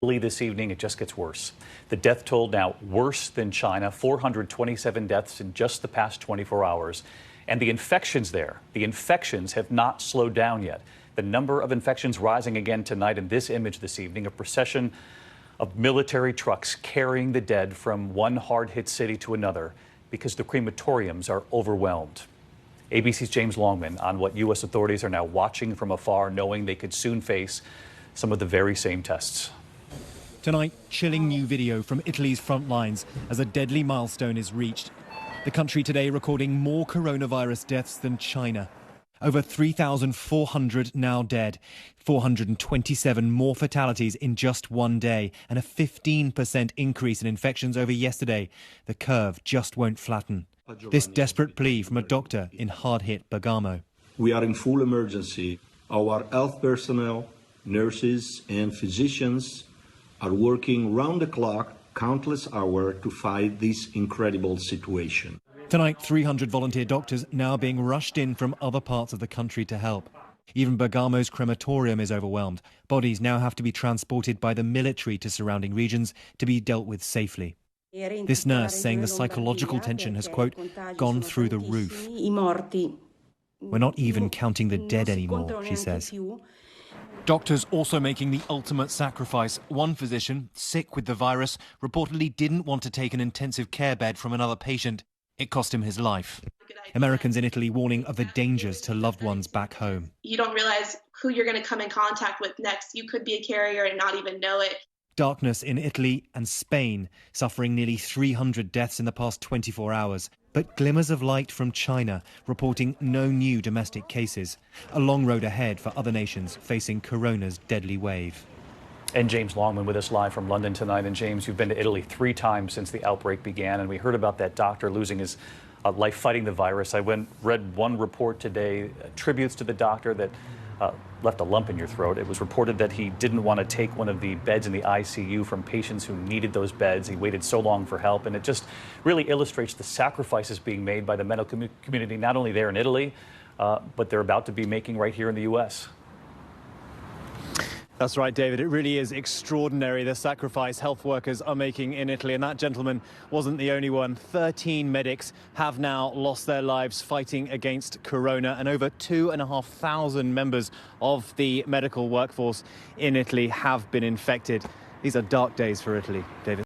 This evening, it just gets worse. The death toll now worse than China, 427 deaths in just the past 24 hours. And the infections have not slowed down yet. The number of infections rising again tonight. In this image this evening, a procession of military trucks carrying the dead from one hard-hit city to another because the crematoriums are overwhelmed. ABC's James Longman on what U.S. authorities are now watching from afar, knowing they could soon face some of the very same tests. Tonight, chilling new video from Italy's front lines as a deadly milestone is reached. The country today recording more coronavirus deaths than China. Over 3,400 now dead, 427 more fatalities in just one day, and a 15% increase in infections over yesterday. The curve just won't flatten. This desperate plea from a doctor in hard-hit Bergamo. We are in full emergency. Our health personnel, nurses and physicians are working round the clock, countless hours to fight this incredible situation. Tonight, 300 volunteer doctors now being rushed in from other parts of the country to help. Even Bergamo's crematorium is overwhelmed. Bodies now have to be transported by the military to surrounding regions to be dealt with safely. This nurse saying the psychological tension has, quote, gone through the roof. We're not even counting the dead anymore, she says. Doctors also making the ultimate sacrifice. One physician, sick with the virus, reportedly didn't want to take an intensive care bed from another patient. It cost him his life. Americans in Italy warning of the dangers to loved ones back home. You don't realize who you're going to come in contact with next. You could be a carrier and not even know it. Darkness in Italy and Spain, suffering nearly 300 deaths in the past 24 hours. But glimmers of light from China, reporting no new domestic cases. A long road ahead for other nations facing corona's deadly wave. And James Longman with us live from London tonight. And James, you've been to Italy 3 times since the outbreak began, and we heard about that doctor losing his life fighting the virus. I read one report today, tributes to the doctor that left a lump in your throat. It was reported that he didn't want to take one of the beds in the ICU from patients who needed those beds. He waited so long for help, and it just really illustrates the sacrifices being made by the medical community, not only there in Italy, but they're about to be making right here in the U.S. That's right, David. It really is extraordinary, the sacrifice health workers are making in Italy. And that gentleman wasn't the only one. 13 medics have now lost their lives fighting against corona, and over 2,500 members of the medical workforce in Italy have been infected. These are dark days for Italy, David.